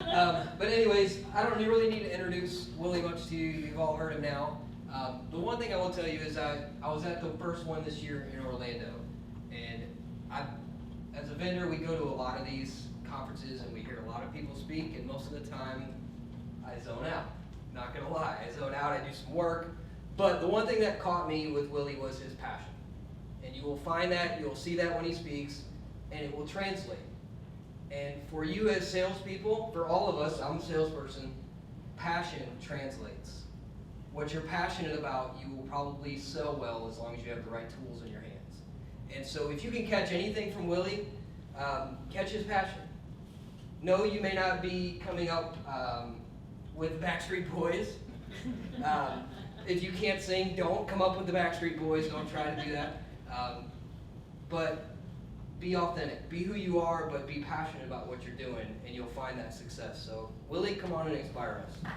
But anyways, I don't really need to introduce Willie much to you. You've all heard him now. The one thing I will tell you is I was at the first one this year in Orlando, and as a vendor, we go to a lot of these conferences and we hear a lot of people speak, and most of the time, I zone out. Not gonna lie, I zone out. I do some work, but the one thing that caught me with Willie was his passion, and you will find that, you'll see that when he speaks, and it will translate. And for you as salespeople, for all of us, I'm a salesperson, passion translates. What you're passionate about, you will probably sell well as long as you have the right tools in your hands. And so if you can catch anything from Willie, catch his passion. No, you may not be coming up with Backstreet Boys. If you can't sing, don't come up with the Backstreet Boys. Don't try to do that. But be authentic. Be who you are, but be passionate about what you're doing, and you'll find that success. So, Willie, come on and inspire us. Woo!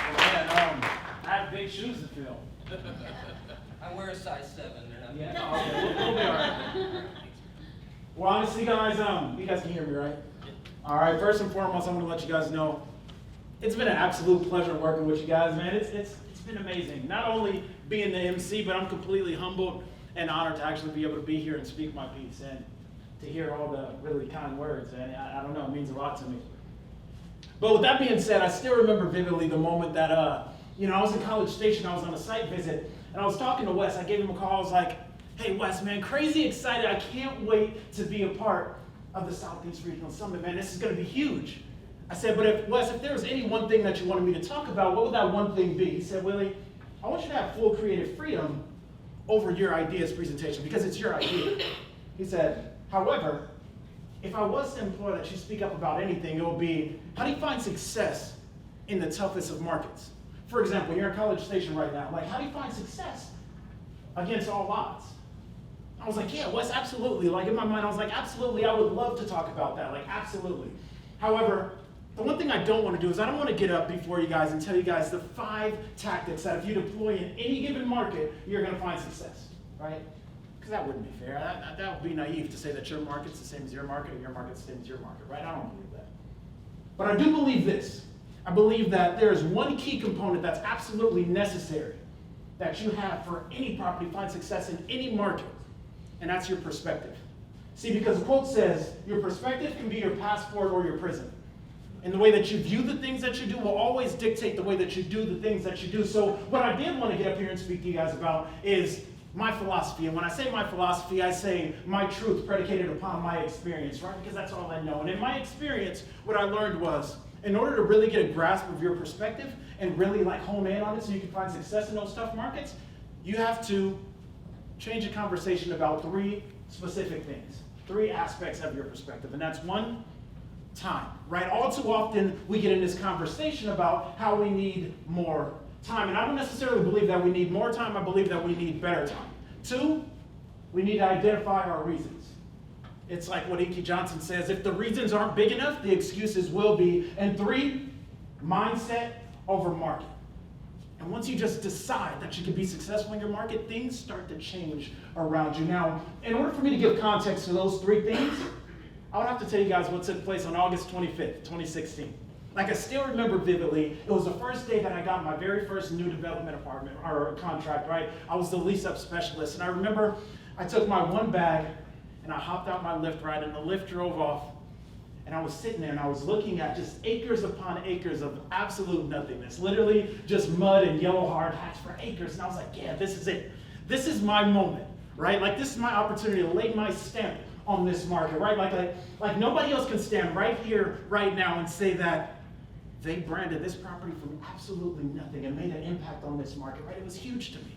Well, man, I have big shoes to fill. I wear a size 7. They're not big. Yeah, okay, we'll be all right. Well, honestly, guys, you guys can hear me, right? All right. First and foremost, I'm going to let you guys know it's been an absolute pleasure working with you guys, man. It's been amazing. Not only being the MC, but I'm completely humbled and honored to actually be able to be here and speak my piece and to hear all the really kind words. And I don't know, it means a lot to me. But with that being said, I still remember vividly the moment that I was in College Station. I was on a site visit, and I was talking to Wes. I gave him a call. I was like, "Hey, Wes, man, crazy excited. I can't wait to be a part of the Southeast Regional Summit, man. This is going to be huge." I said, "But if there was any one thing that you wanted me to talk about, what would that one thing be?" He said, "Willie, I want you to have full creative freedom over your ideas presentation because it's your idea." He said, "However, if I was to implore that you speak up about anything, it would be, how do you find success in the toughest of markets? For example, you're in College Station right now. Like, how do you find success against all odds?" I was like, "Yeah, Wes, absolutely." Like, in my mind, I was like, "Absolutely, I would love to talk about that. Like, absolutely." However, the one thing I don't want to do is I don't want to get up before you guys and tell you guys the 5 tactics that if you deploy in any given market, you're going to find success, right? Because that wouldn't be fair. That would be naive to say that your market's the same as your market or your market's the same as your market, right? I don't believe that. But I do believe this. I believe that there is one key component that's absolutely necessary that you have for any property to find success in any market, and that's your perspective. See, because the quote says, your perspective can be your passport or your prison. And the way that you view the things that you do will always dictate the way that you do the things that you do. So what I did want to get up here and speak to you guys about is my philosophy. And when I say my philosophy, I say my truth predicated upon my experience, right? Because that's all I know. And in my experience, what I learned was, in order to really get a grasp of your perspective and really like hone in on it so you can find success in those tough markets, you have to change the conversation about 3 specific things, 3 aspects of your perspective. And that's 1, time, right? All too often we get in this conversation about how we need more time. And I don't necessarily believe that we need more time. I believe that we need better time. 2, we need to identify our reasons. It's like what E.K. Johnson says, if the reasons aren't big enough, the excuses will be. And 3, mindset over market. And once you just decide that you can be successful in your market, things start to change around you. Now, in order for me to give context to those 3 things, I would have to tell you guys what took place on August 25th, 2016. Like, I still remember vividly, it was the first day that I got my very first new development apartment or contract, right? I was the lease-up specialist, and I remember I took my 1 bag and I hopped out my Lyft ride, and the Lyft drove off, and I was sitting there and I was looking at just acres upon acres of absolute nothingness, literally just mud and yellow hard hats for acres, and I was like, yeah, this is it. This is my moment, right? Like, this is my opportunity to lay my stamp on this market, right? Like nobody else can stand right here, right now and say that they branded this property from absolutely nothing and made an impact on this market, right? It was huge to me.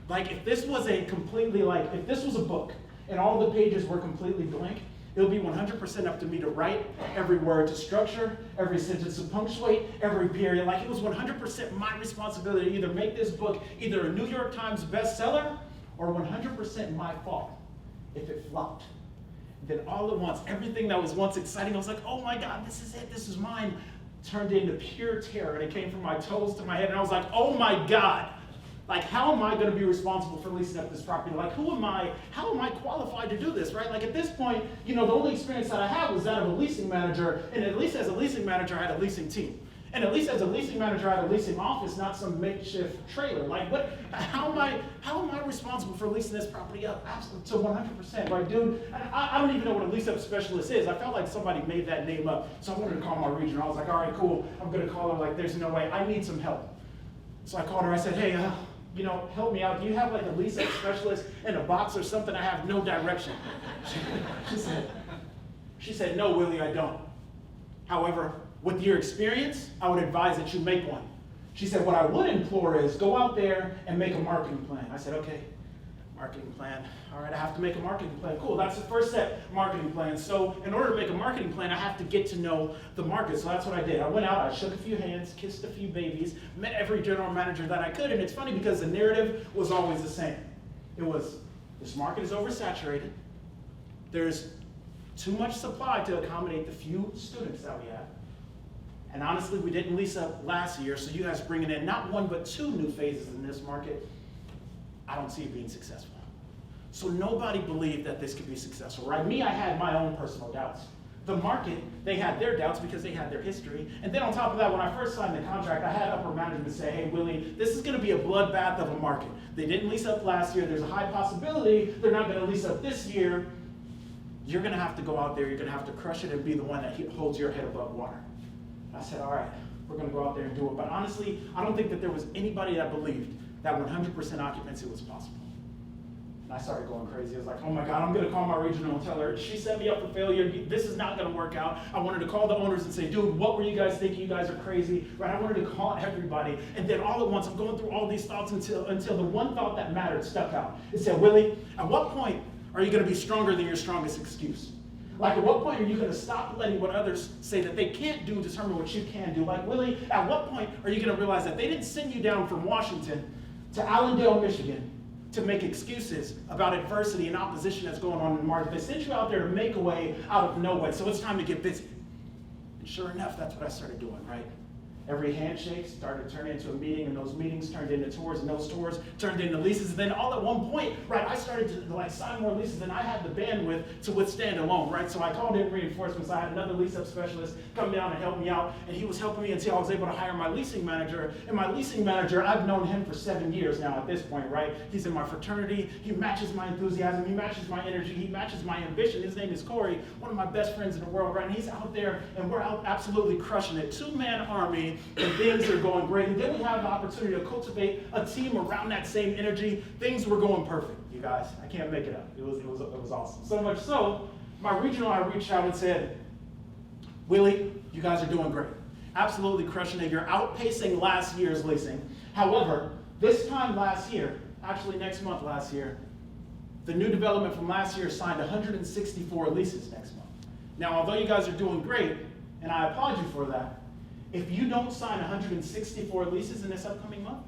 Like, if this was a book and all the pages were completely blank, it would be 100% up to me to write every word, to structure every sentence, to punctuate every period. Like, it was 100% my responsibility to either make this book either a New York Times bestseller or 100% my fault if it flopped. Then all at once, everything that was once exciting, I was like, oh my God, this is it, this is mine, turned into pure terror. And it came from my toes to my head, and I was like, oh my God, Like, how am I going to be responsible for leasing up this property? Like, how am I qualified to do this, right? Like, at this point, the only experience that I had was that of a leasing manager, and at least as a leasing manager, I had a leasing team. And at least as a leasing manager, I had a leasing office, not some makeshift trailer. Like, how am I responsible for leasing this property up? Absolutely, to 100%, right, dude? I don't even know what a lease up specialist is. I felt like somebody made that name up, so I wanted to call my regional. I was like, all right, cool, I'm gonna call her, like, there's no way, I need some help. So I called her, I said, hey, help me out. Do you have like a lease up specialist in a box or something? I have no direction. She said, no, Willie, I don't. However, with your experience, I would advise that you make one. She said, what I would implore is go out there and make a marketing plan. I said, okay, marketing plan. All right, I have to make a marketing plan. Cool, that's the first step, marketing plan. So in order to make a marketing plan, I have to get to know the market. So that's what I did. I went out, I shook a few hands, kissed a few babies, met every general manager that I could. And it's funny because the narrative was always the same. It was, this market is oversaturated. There's too much supply to accommodate the few students that we have. And honestly, we didn't lease up last year, so you guys bringing in not one but two new phases in this market, I don't see it being successful. So nobody believed that this could be successful, right? Me, I had my own personal doubts. The market, they had their doubts because they had their history. And then on top of that, when I first signed the contract, I had upper management say, hey, Willie, this is gonna be a bloodbath of a market. They didn't lease up last year. There's a high possibility they're not gonna lease up this year. You're gonna have to go out there, you're gonna have to crush it and be the one that holds your head above water. I said, all right, we're gonna go out there and do it. But honestly, I don't think that there was anybody that believed that 100% occupancy was possible. And I started going crazy. I was like, oh my God, I'm gonna call my regional and tell her, she set me up for failure. This is not gonna work out. I wanted to call the owners and say, dude, what were you guys thinking? You guys are crazy, right? I wanted to call everybody. And then all at once, I'm going through all these thoughts until the one thought that mattered stuck out. It said, Willie, at what point are you gonna be stronger than your strongest excuse? Like, at what point are you going to stop letting what others say that they can't do determine what you can do? Like, Willie, at what point are you going to realize that they didn't send you down from Washington to Allendale, Michigan to make excuses about adversity and opposition that's going on in the market? They sent you out there to make a way out of no way, so it's time to get busy. And sure enough, that's what I started doing, right? Every handshake started to turn into a meeting, and those meetings turned into tours, and those tours turned into leases. And then all at one point, right, I started to sign more leases than I had the bandwidth to withstand alone, right? So I called in reinforcements. I had another lease up specialist come down and help me out, and he was helping me until I was able to hire my leasing manager. And my leasing manager, I've known him for 7 years now at this point, right? He's in my fraternity. He matches my enthusiasm. He matches my energy. He matches my ambition. His name is Corey, one of my best friends in the world, right? And he's out there, and we're out absolutely crushing it. Two-man army. And things are going great. And then we have the opportunity to cultivate a team around that same energy. Things were going perfect, you guys. I can't make it up. It was awesome. So much so, my regional, I reached out and said, Willie, you guys are doing great. Absolutely crushing it. You're outpacing last year's leasing. However, this time last year, actually next month last year, the new development from last year signed 164 leases next month. Now, although you guys are doing great, and I applaud you for that, if you don't sign 164 leases in this upcoming month,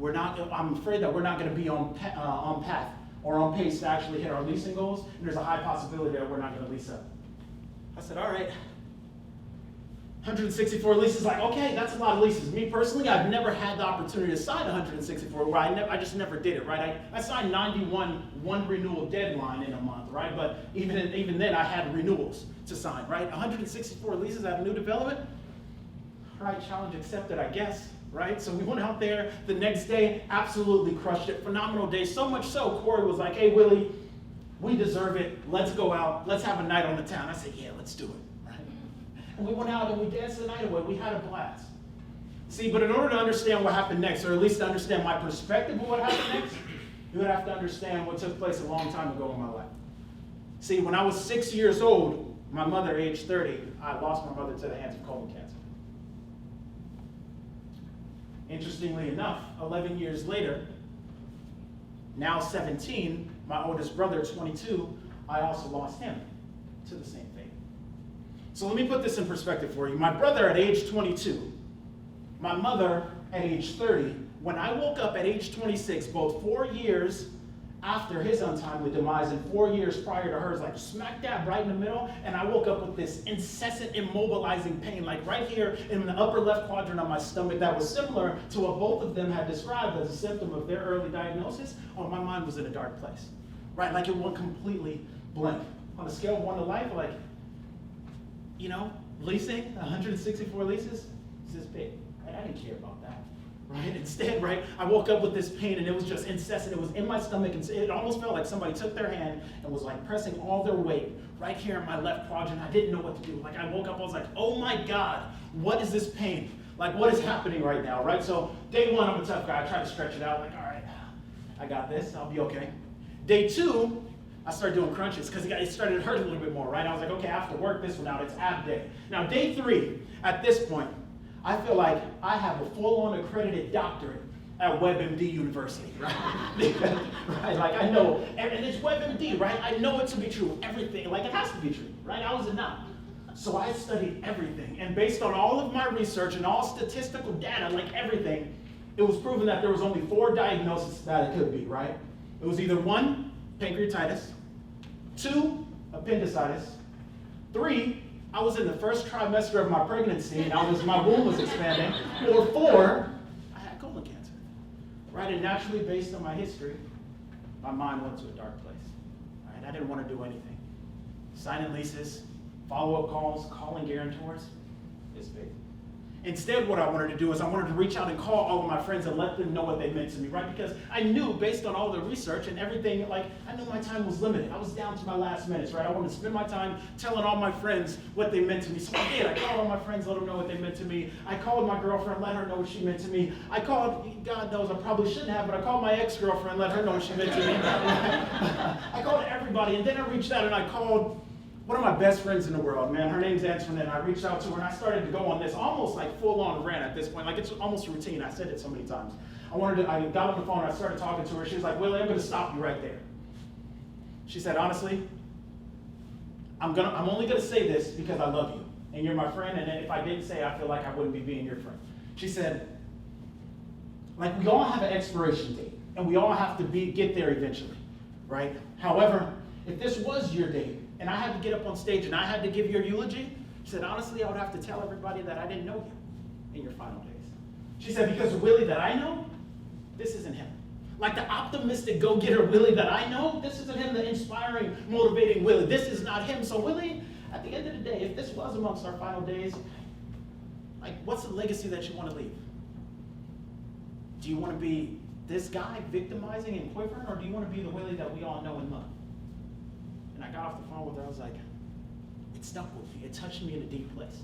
I'm afraid that we're not going to be on path or on pace to actually hit our leasing goals, and there's a high possibility that we're not going to lease up. I said, all right, 164 leases, like, okay, that's a lot of leases. Me personally, I've never had the opportunity to sign 164, where I just never did it, right? I signed 91, one renewal deadline in a month, right? But even then, I had renewals to sign, right? 164 leases at a new development. All right, challenge accepted, I guess, right? So we went out there the next day, absolutely crushed it. Phenomenal day, so much so, Corey was like, hey, Willie, we deserve it. Let's go out. Let's have a night on the town. I said, yeah, let's do it, right? And we went out and we danced the night away. We had a blast. See, but in order to understand what happened next, or at least to understand my perspective of what happened next, you would have to understand what took place a long time ago in my life. See, when I was 6 years old, my mother, age 30, I lost my mother to the hands of colon cancer. Interestingly enough, 11 years later, now 17, my oldest brother, 22, I also lost him to the same fate. So let me put this in perspective for you. My brother at age 22, my mother at age 30, when I woke up at age 26, both 4 years after his untimely demise and 4 years prior to hers, like smack dab right in the middle, and I woke up with this incessant immobilizing pain, like right here in the upper left quadrant of my stomach that was similar to what both of them had described as a symptom of their early diagnosis. Oh, my mind was in a dark place, right? Like it went completely blank. On a scale of 1 to life, like, leasing, 164 leases, it's this big, right? I didn't care about that. Right? Instead, right, I woke up with this pain and it was just incessant. It was in my stomach and it almost felt like somebody took their hand and was like pressing all their weight right here in my left quadrant. I didn't know what to do. Like I woke up, I was like, oh my God, what is this pain? Like what is happening right now, right? So day 1, I'm a tough guy. I try to stretch it out, like, all right, I got this, I'll be okay. Day 2, I started doing crunches because it started hurting a little bit more, right? I was like, okay, I have to work this one out. It's ab day. Now day 3, at this point, I feel like I have a full-on accredited doctorate at WebMD University, right? Right? Like I know, and it's WebMD, right? I know it to be true, everything, like it has to be true, right? I was a nut. So I studied everything, and based on all of my research and all statistical data, like everything, it was proven that there was only 4 diagnoses that it could be, right? It was either 1, pancreatitis, 2, appendicitis, 3, I was in the first trimester of my pregnancy and my womb was expanding, or 4, I had colon cancer, right? And naturally, based on my history, my mind went to a dark place, right? I didn't want to do anything. Signing leases, follow-up calls, calling guarantors, it's big. Instead, what I wanted to do is I wanted to reach out and call all of my friends and let them know what they meant to me, right? Because I knew, based on all the research and everything, like, I knew my time was limited. I was down to my last minutes, right? I wanted to spend my time telling all my friends what they meant to me. So I did. I called all my friends, let them know what they meant to me. I called my girlfriend, let her know what she meant to me. I called, God knows I probably shouldn't have, but I called my ex-girlfriend, let her know what she meant to me. I called everybody, and then I reached out and I called one of my best friends in the world, man. Her name's Antoinette. I reached out to her and I started to go on this almost like full-on rant at this point. Like it's almost routine. I said it so many times. I got on the phone and I started talking to her. She was like, Willie, I'm gonna stop you right there. She said, honestly, I'm only gonna say this because I love you and you're my friend, and if I didn't say it, I feel like I wouldn't be being your friend. She said, like we all have an expiration date and we all have to get there eventually, right? However, if this was your date, and I had to get up on stage and I had to give your eulogy, she said, honestly, I would have to tell everybody that I didn't know you in your final days. She said, because the Willie that I know, this isn't him. Like the optimistic go-getter Willie that I know, this isn't him, the inspiring, motivating Willie. This is not him. So Willie, at the end of the day, if this was amongst our final days, like what's the legacy that you want to leave? Do you want to be this guy victimizing and quivering, or do you want to be the Willie that we all know and love? And I got off the phone with her, I was like, it stuck with me. It touched me in a deep place,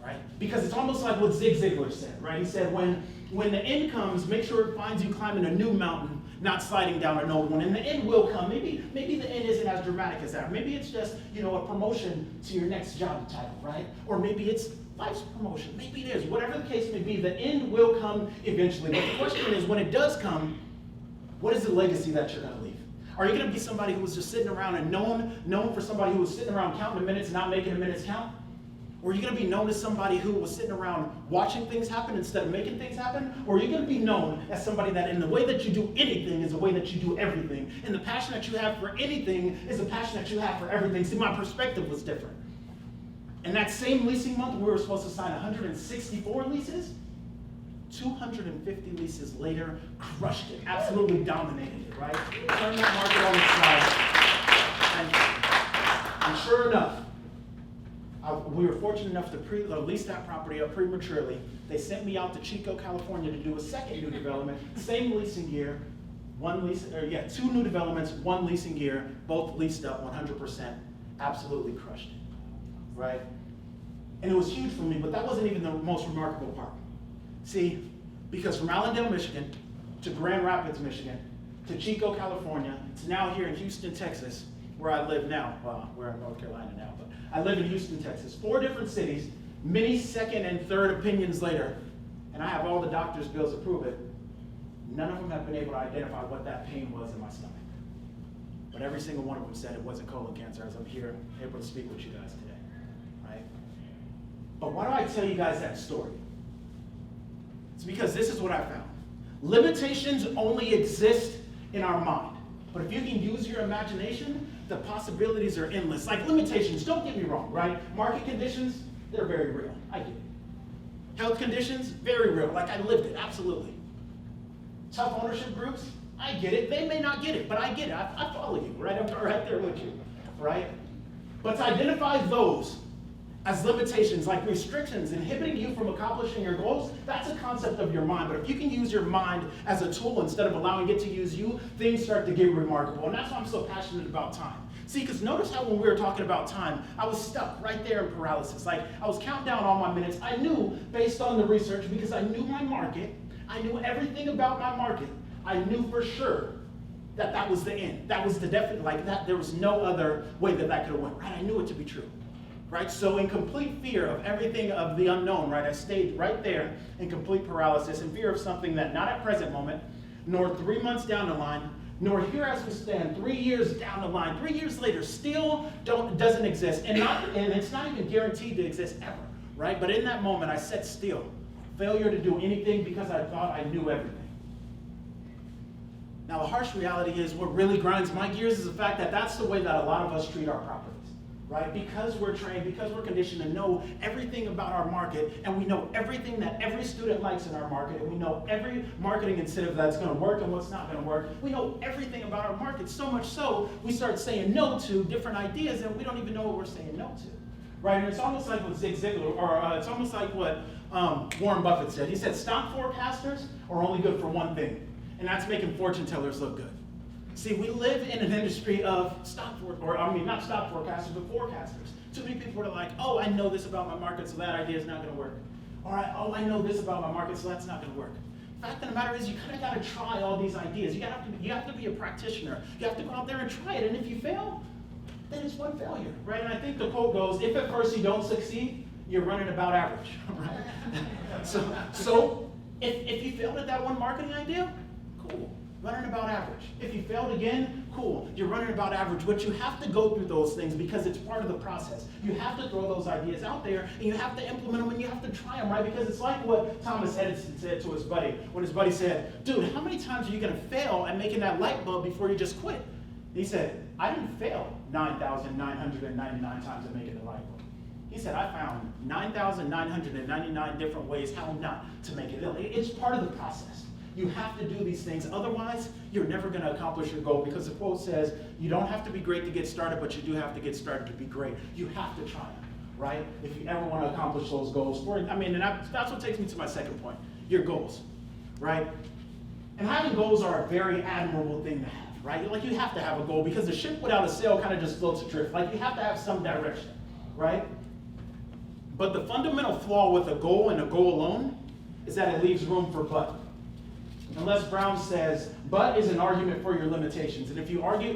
right? Because it's almost like what Zig Ziglar said, right? He said, when the end comes, make sure it finds you climbing a new mountain, not sliding down an old one. And the end will come. Maybe the end isn't as dramatic as that. Maybe it's just, a promotion to your next job title, right? Or maybe it's life's promotion. Maybe it is. Whatever the case may be, the end will come eventually. But the question is, when it does come, what is the legacy that you're going to leave? Are you going to be somebody who was just sitting around and known for somebody who was sitting around counting the minutes and not making the minutes count? Or are you going to be known as somebody who was sitting around watching things happen instead of making things happen? Or are you going to be known as somebody that in the way that you do anything is the way that you do everything? And the passion that you have for anything is the passion that you have for everything. See, my perspective was different. And that same leasing month, we were supposed to sign 164 leases. 250 leases later, crushed it, absolutely dominated it, right? Turned that market on its side. And sure enough, we were fortunate enough to lease that property up prematurely. They sent me out to Chico, California to do a second new development, same leasing year, two new developments, one leasing year, both leased up 100%, absolutely crushed it, right? And it was huge for me, but that wasn't even the most remarkable part. See, because from Allendale, Michigan, to Grand Rapids, Michigan, to Chico, California, to now here in Houston, Texas, where I live now. Well, we're in North Carolina now, but I live in Houston, Texas. 4 different cities, many second and third opinions later, and I have all the doctor's bills to prove it. None of them have been able to identify what that pain was in my stomach. But every single one of them said it wasn't colon cancer, as I'm here able to speak with you guys today, right? But why do I tell you guys that story? It's because this is what I found. Limitations only exist in our mind. But if you can use your imagination, the possibilities are endless. Like limitations, don't get me wrong, right? Market conditions, they're very real. I get it. Health conditions, very real. Like I lived it, absolutely. Tough ownership groups, I get it. They may not get it, but I get it. I follow you, right? I'm right there with you, right? But to identify those as limitations, like restrictions inhibiting you from accomplishing your goals, that's a concept of your mind. But if you can use your mind as a tool instead of allowing it to use you, things start to get remarkable. And that's why I'm so passionate about time. See, because notice how when we were talking about time, I was stuck right there in paralysis. Like I was counting down all my minutes. I knew based on the research, because I knew my market, I knew everything about my market. I knew for sure that that was the end. That was the definite, like that, there was no other way that that could have went, right? I knew it to be true. Right? So in complete fear of everything of the unknown, right? I stayed right there in complete paralysis, in fear of something that not at present moment, nor 3 months down the line, nor here as we stand 3 years down the line, 3 years later, still doesn't exist, and it's not even guaranteed to exist ever, right? But in that moment, I sat still, failure to do anything because I thought I knew everything. Now the harsh reality is what really grinds my gears is the fact that that's the way that a lot of us treat our properties. Right? Because we're trained, because we're conditioned to know everything about our market, and we know everything that every student likes in our market, and we know every marketing incentive that's going to work and what's not going to work. We know everything about our market, so much so we start saying no to different ideas, and we don't even know what we're saying no to. Right? And it's almost like what Zig Ziglar, or it's almost like what Warren Buffett said. He said, stock forecasters are only good for one thing, and that's making fortune tellers look good. See, we live in an industry of not stock forecasters, but forecasters. Too many people are like, oh, I know this about my market, so that idea is not going to work. All right, oh, I know this about my market, so that's not going to work. The fact of the matter is, you kind of got to try all these ideas. You have to be a practitioner. You have to go out there and try it, and if you fail, then it's one failure, right? And I think the quote goes, if at first you don't succeed, you're running about average, right? So if you failed at that one marketing idea, cool. Running about average. If you failed again, cool, you're running about average. But you have to go through those things because it's part of the process. You have to throw those ideas out there, and you have to implement them, and you have to try them, right? Because it's like what Thomas Edison said to his buddy, when his buddy said, dude, how many times are you going to fail at making that light bulb before you just quit? He said, I didn't fail 9,999 times at making the light bulb. He said, I found 9,999 different ways how not to make it. It's part of the process. You have to do these things, otherwise you're never going to accomplish your goal, because the quote says, you don't have to be great to get started, but you do have to get started to be great. You have to try them, right? If you ever want to accomplish those goals. That's what takes me to my second point, your goals, right? And having goals are a very admirable thing to have, right? Like you have to have a goal, because the ship without a sail kind of just floats adrift. Like you have to have some direction, right? But the fundamental flaw with a goal and a goal alone is that it leaves room for but. And Les Brown says, but is an argument for your limitations. And if you argue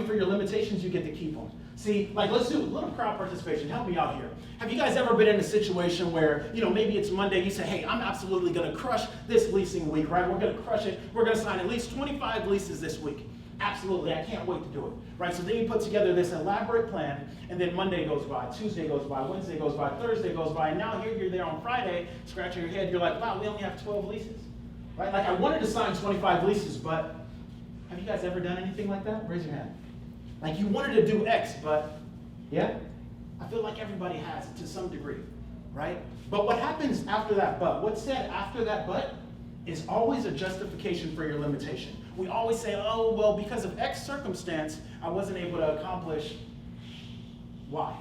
for your limitations, you get to keep them. See, like let's do a little crowd participation. Help me out here. Have you guys ever been in a situation where, maybe it's Monday, you say, hey, I'm absolutely going to crush this leasing week, right? We're going to crush it. We're going to sign at least 25 leases this week. Absolutely, I can't wait to do it, right? So then you put together this elaborate plan, and then Monday goes by, Tuesday goes by, Wednesday goes by, Thursday goes by, and now here you're there on Friday, scratching your head, you're like, wow, we only have 12 leases. Right? Like I wanted to sign 25 leases, but have you guys ever done anything like that? Raise your hand. Like you wanted to do X, but yeah? I feel like everybody has it to some degree, right? But what happens after that but? What's said after that but is always a justification for your limitation. We always say, oh, well, because of X circumstance, I wasn't able to accomplish Y,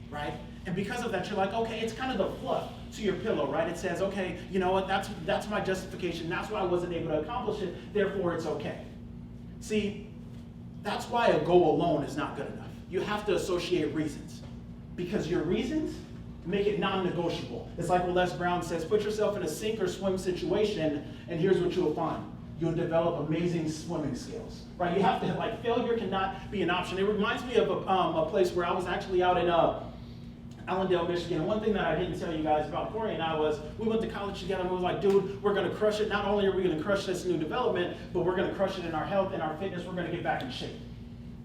right? And because of that, you're like, okay, it's kind of the fluff to your pillow, right? It says, okay, you know what, that's my justification. That's why I wasn't able to accomplish it, therefore it's okay. See, that's why a goal alone is not good enough. You have to associate reasons, because your reasons make it non-negotiable. It's like what Les Brown says, put yourself in a sink or swim situation, and here's what you'll find. You'll develop amazing swimming skills, right? You have to, like, failure cannot be an option. It reminds me of a place where I was actually out in Allendale, Michigan. And one thing that I didn't tell you guys about Corey and I was, we went to college together and we were like, dude, we're going to crush it. Not only are we going to crush this new development, but we're going to crush it in our health and our fitness. We're going to get back in shape.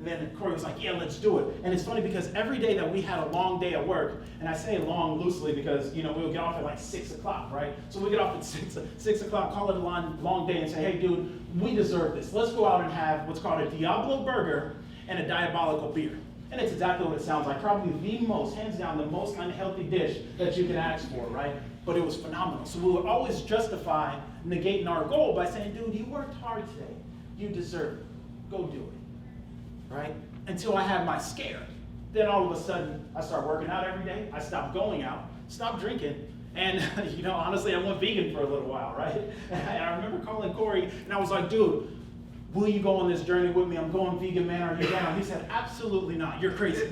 And then Corey was like, yeah, let's do it. And it's funny because every day that we had a long day at work, and I say long loosely because, we would get off at like 6 o'clock, right? So we get off at 6 o'clock, call it a long day and say, hey, dude, we deserve this. Let's go out and have what's called a Diablo burger and a diabolical beer. And it's exactly what it sounds like. Probably the most, hands down, the most unhealthy dish that you can ask for, right? But it was phenomenal. So we would always justify negating our goal by saying, dude, you worked hard today. You deserve it. Go do it, right? Until I had my scare. Then all of a sudden, I start working out every day. I stopped going out, stopped drinking. And, honestly, I went vegan for a little while, right? And I remember calling Corey, and I was like, dude, will you go on this journey with me? I'm going vegan, man. Are you down? He said, absolutely not. You're crazy.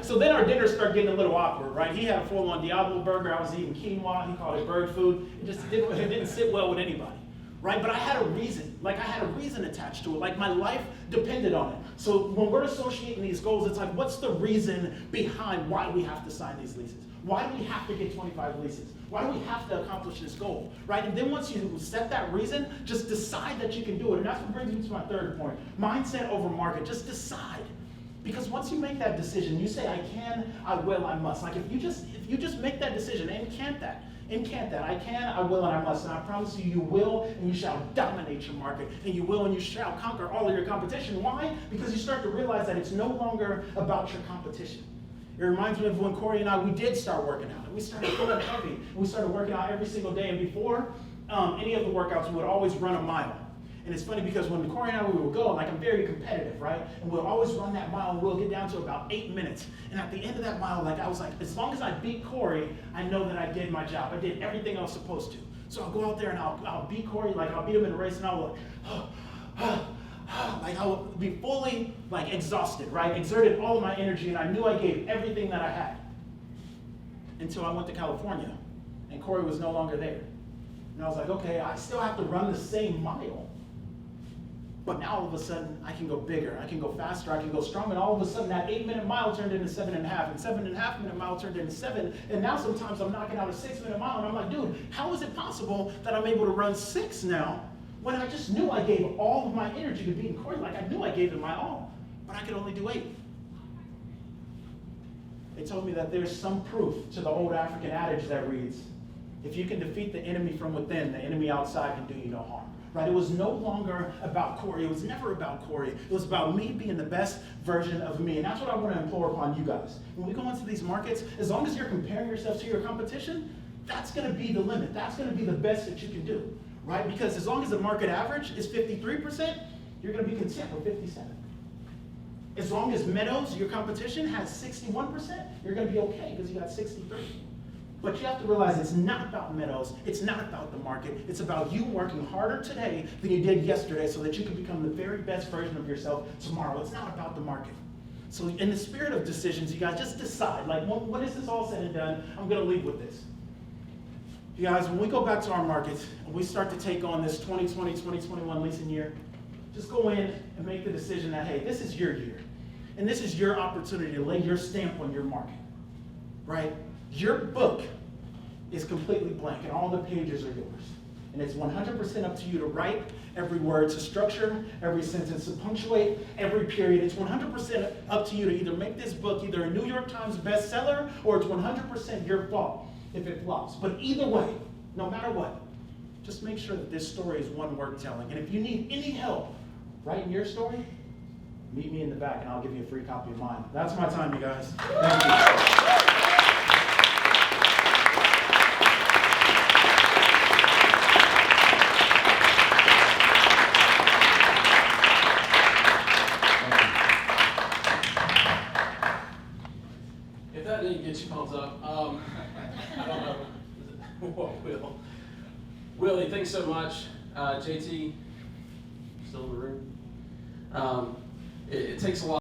so then our dinner started getting a little awkward, right? He had a full-on Diablo burger. I was eating quinoa. He called it bird food. It didn't sit well with anybody, right? But I had a reason. I had a reason attached to it. My life depended on it. So when we're associating these goals, it's like, what's the reason behind why we have to sign these leases? Why do we have to get 25 leases? Why do we have to accomplish this goal, right? And then once you set that reason, just decide that you can do it. And that's what brings me to my third point. Mindset over market. Just decide. Because once you make that decision, you say, I can, I will, I must. If you just make that decision, incant that. I can, I will, and I must. And I promise you, you will and you shall dominate your market. And you will and you shall conquer all of your competition. Why? Because you start to realize that it's no longer about your competition. It reminds me of when Corey and I, we did start working out. And we started going heavy. And we started working out every single day. And before any of the workouts, we would always run a mile. And it's funny because when Corey and I, we would go, I'm very competitive, right? And we'll always run that mile and we'll get down to about 8 minutes. And at the end of that mile, I was like, as long as I beat Corey, I know that I did my job. I did everything I was supposed to. So I'll go out there and I'll beat Corey, I'll beat him in a race and I'll I would be fully exhausted, right? Exerted all of my energy and I knew I gave everything that I had. Until I went to California and Corey was no longer there. And I was like, okay, I still have to run the same mile. But now all of a sudden I can go bigger, I can go faster, I can go stronger. And all of a sudden that 8-minute mile turned into 7.5 and 7.5-minute mile turned into 7. And now sometimes I'm knocking out a 6-minute mile and I'm like, dude, how is it possible that I'm able to run 6 now? When I just knew I gave all of my energy to beating Corey, I knew I gave it my all, but I could only do 8. They told me that there's some proof to the old African adage that reads, if you can defeat the enemy from within, the enemy outside can do you no harm. Right? It was no longer about Corey. It was never about Corey. It was about me being the best version of me. And that's what I want to implore upon you guys. When we go into these markets, as long as you're comparing yourself to your competition, that's going to be the limit. That's going to be the best that you can do. Right? Because as long as the market average is 53%, you're going to be content with 57. As long as Meadows, your competition, has 61%, you're going to be okay because you got 63. But you have to realize it's not about Meadows, it's not about the market, it's about you working harder today than you did yesterday so that you can become the very best version of yourself tomorrow. It's not about the market. So in the spirit of decisions, you guys just decide, when is this all said and done, I'm going to leave with this. You guys, when we go back to our markets and we start to take on this 2020, 2021 leasing year, just go in and make the decision that, hey, this is your year. And this is your opportunity to lay your stamp on your market, right? Your book is completely blank and all the pages are yours. And it's 100% up to you to write every word, to structure every sentence, to punctuate every period. It's 100% up to you to either make this book either a New York Times bestseller or it's 100% your fault if it flops. But either way, no matter what, just make sure that this story is one worth telling. And if you need any help writing your story, meet me in the back and I'll give you a free copy of mine. That's my time, you guys. Thank you. If that didn't get you pumped up, I don't know. What will? Willie, thanks so much. JT, still in the room? It takes a lot.